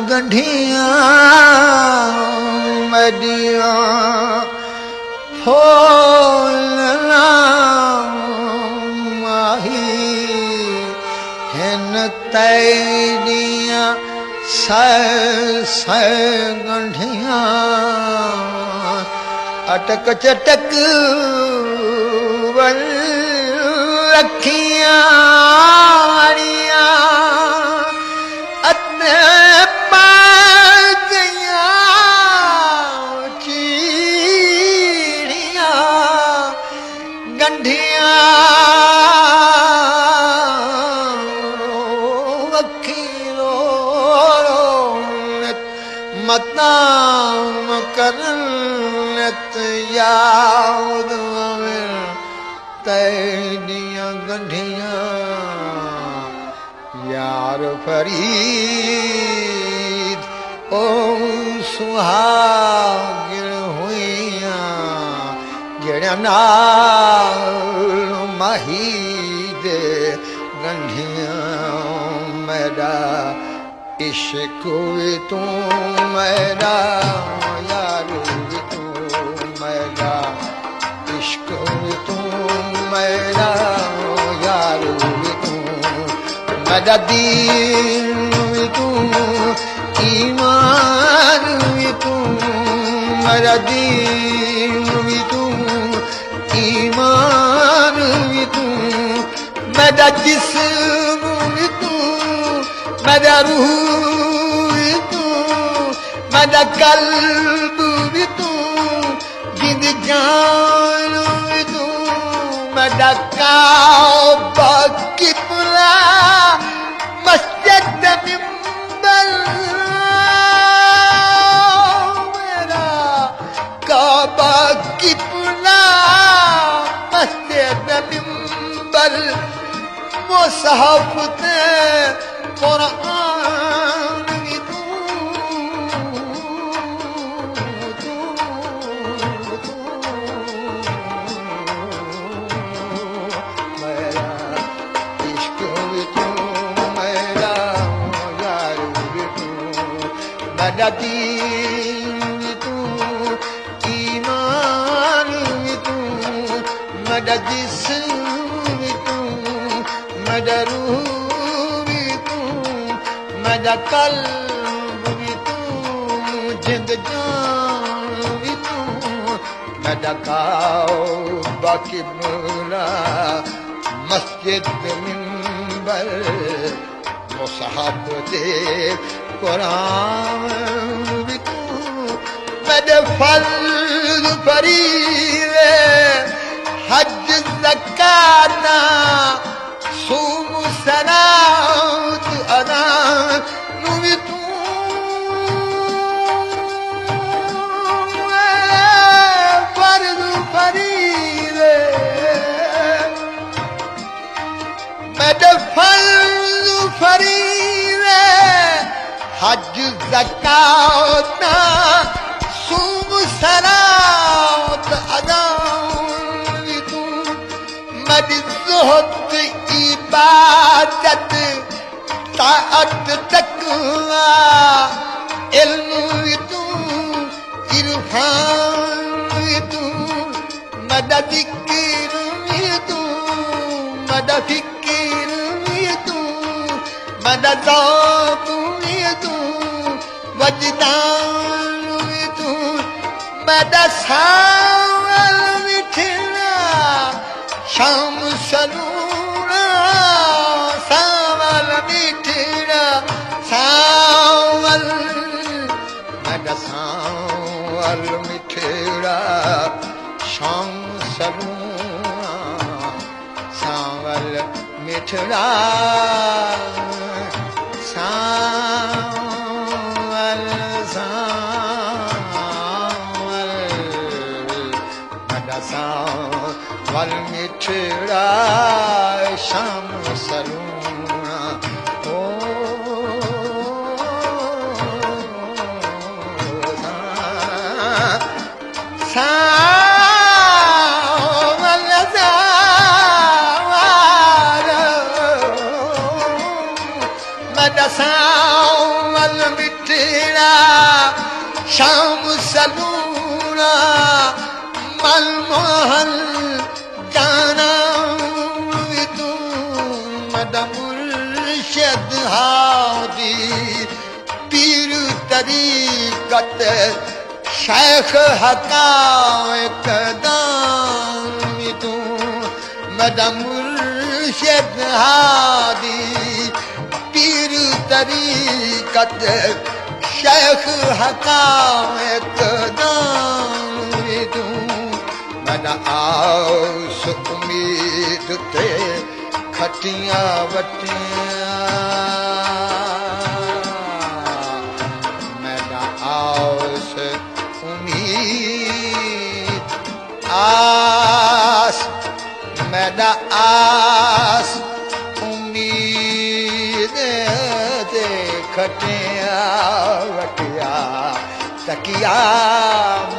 गंढिया media फूलना माही हिन तैदिया गंढिया अटक चटक वल रखिया गंढिया वकीलो मताम करत याद तैदिया गंढिया यार फरीद ओ सुहागिर हुइया जड़ा नाल माहीद गंढिया मेरा इश्क तू मेरा यार तू मेरा इश्क तू मेरा यार तू मेरा दीन तू ईमान तू मेरा दीन तू ईमान तू मेरा जिस्म तू मेरा रूह तू मेरा कल्ब तू जिंदगान तू मेरा काबा किबला मस्जिद मिंबर मेरा काबा किबला मस्जिद मिंबर मुसहफ ते कुरान भी तू मेरा इश्क भी तू मेरा यार भी तू मेरा दीन भी तू ईमान भी तू मेरा जिस्म भी तू मेरा रूह मेरा कल्ब भी तू जिंदगान भी तू मेरा काबा किबला मस्जिद मिंबर मुसहफ दे कुरान भी तू मेरे फर्ज फरीज़े हज ज़कात सूम सलात अदा भी तू फर्ज फरीज़े मेरे फर्ज फरीज़े हज ज़कात सूम सलात अदा भी तू मेरी ज़ुहद इबादत ताअत तक़वा इल्म भी तू इरफान भी तू मेरा ज़िक्र भी तू मेरा फ़िक्र भी तू मेरा ज़ौक़ भी तू वजदान भी तू मेरा सावल मिठड़ा शाम सलूना सावल मिठड़ा सावल मेरा सावल मिठड़ा शाम सलूना सावल मिठड़ा शाम सलूणा ओ सावल सावर मदा सावल मिठड़ा शाम सलूणा मलमहल जाना तू मद मुर्शद हादी पीर तरीकत शेख हकायक दान तू मद मुर्शद हादी पीर तरीकत शेख हकायक दान तू मन आस उम्मीद ते खटियां वटियां मन आस उम्मीद आस मन आस उम्मीद ते खटियां वटियां तकिया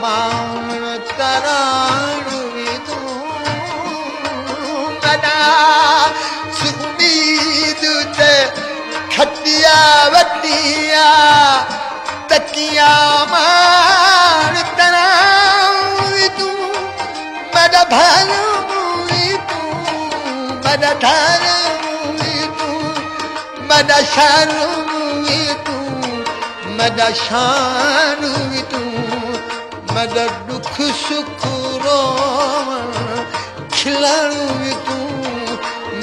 मान तराण तू मना सुमीद ते खटिया वटिया तकिया मान तराण तू मदा भर तू मदा धर तू मदा शर्म तू मदा शान तू मदा दुख सुख रोवण खिलण तू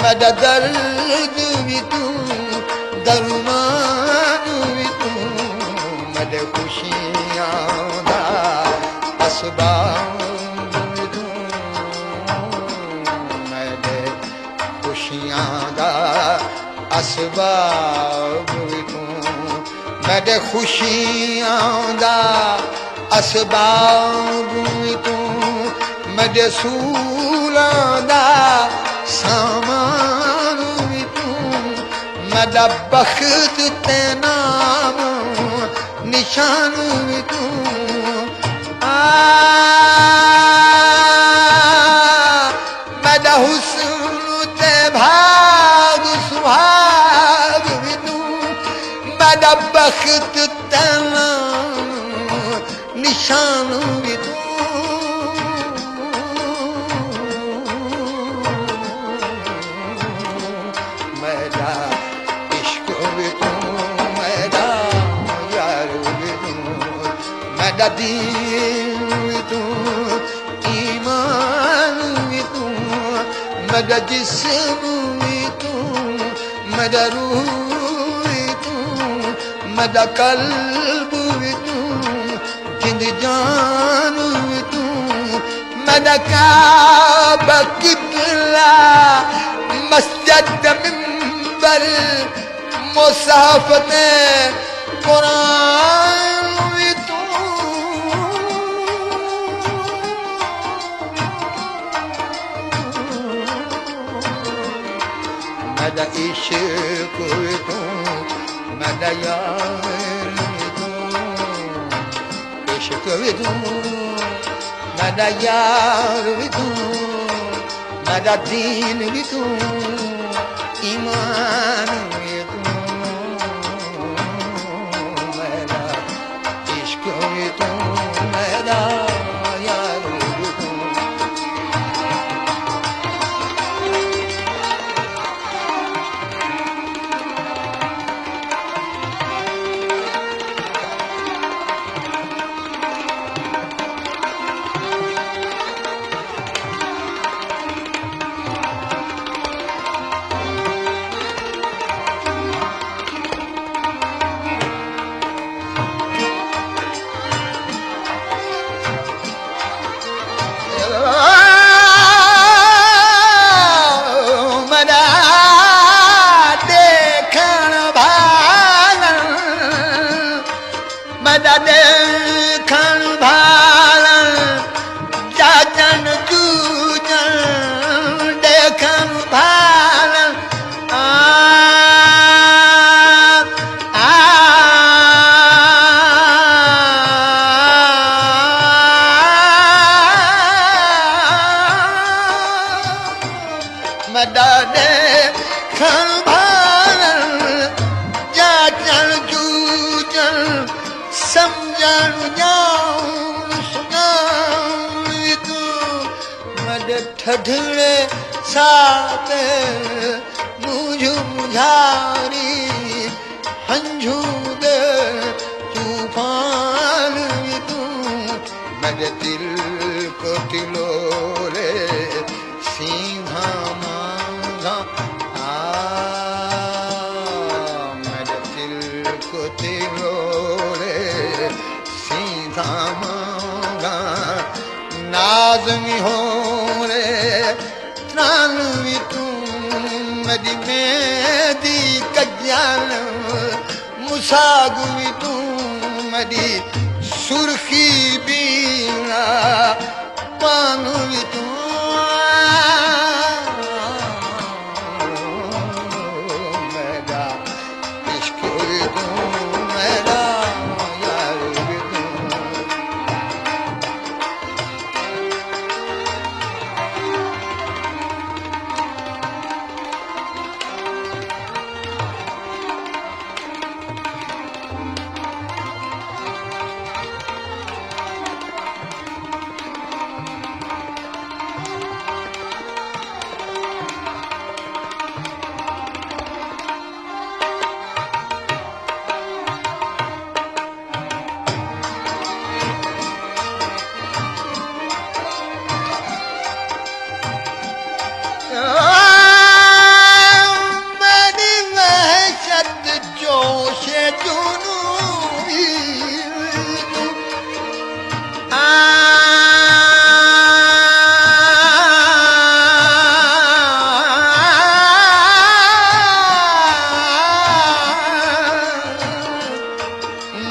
मदा दर्द तू दरमान तू मद खुशियां दा असबाब तू मद खुशियां दा असबाब तू मद खुशियां दा असबाब तू मद सूलां दा सामान तू मद बख्त ते नाम निशान तू मद हुस्न ते भाग सुहाग तू मद बख्त ते नाम निशान तू मेरा इश्क तू मेरा यार तू मेरा दीन तू ईमान तू मेरा जिस्म तू मेरा रूह तू मेरा कल्ब तू जिंद जान तू मेरा काबा किबला मस्जिद मिंबर मुसाफ ने कुरान तू मेरा इश्क तू मेरा यार तू इश्क तू मेरा यार तू मेरा दीन तू ईमान तू मेरा इश्क तू मेरा यार तू ॼाणु ॼाणु सुञाणी तूं मड ठठड़े साथ मुझु मुझारी हंझूद तूफान तूं मड दिल को तिलोरे सीधा मांगा मड दिल को तिलोरे सीधा मांगा नाज़मी हो रे त्रान भी तू मदी मेदी कज्ञान मुसाग भी तू मदी सुर्खी बीना पान भी तू मेरा इश्क भी तू मेरा यार भी तू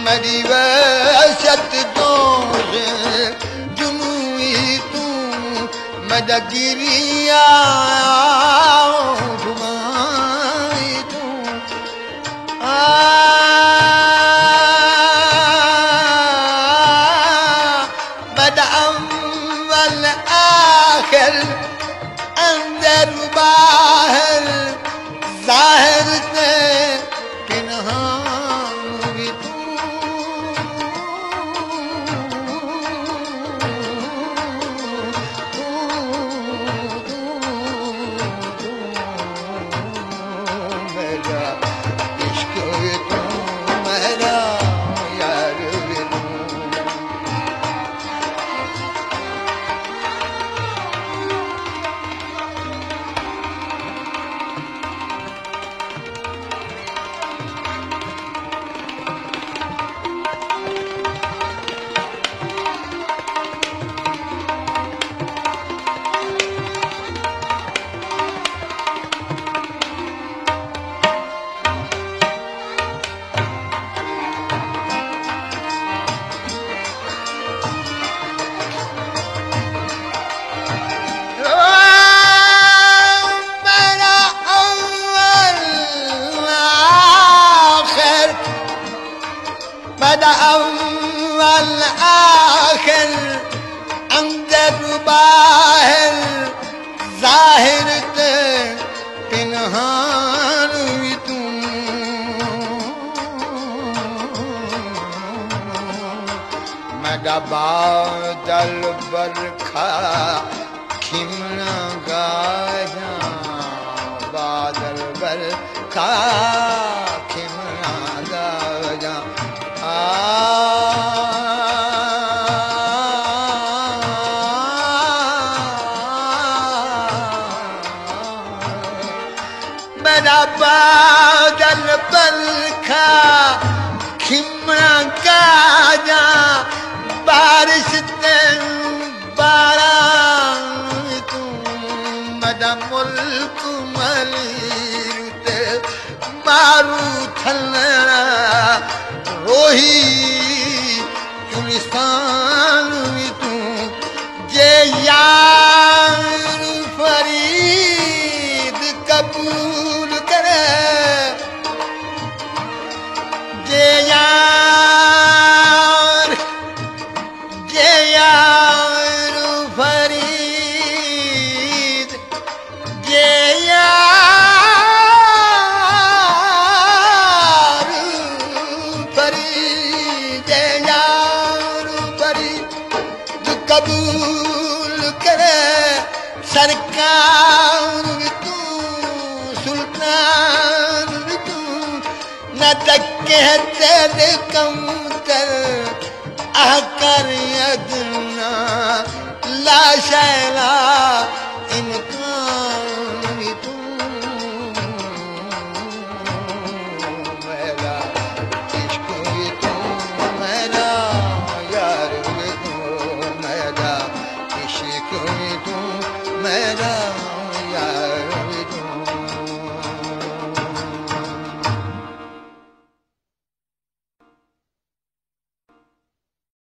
मरी वसत जोश जुनूई तू मदगिरिया जुमाई तू बद अव्वल आखिर अंदर बाहर जाहिर से बद अव्वल आखिर अंदर बाहर जाहिर ते पिनहान भी तू मदा बादल बरखा खिमना गाजा बादल बरखा खिमना गाजा बड़ा बादल बरखा खिमना गाजा बारिश ते बारां तू मदा मुल्क मलीर मारू थलड़ा रोही गुलिस्तान भी तू जे यार फरीद कबूल करे जे यार फरीद जे यार फरीद जे यार कहते थे कमतर आकर अदना ला शैला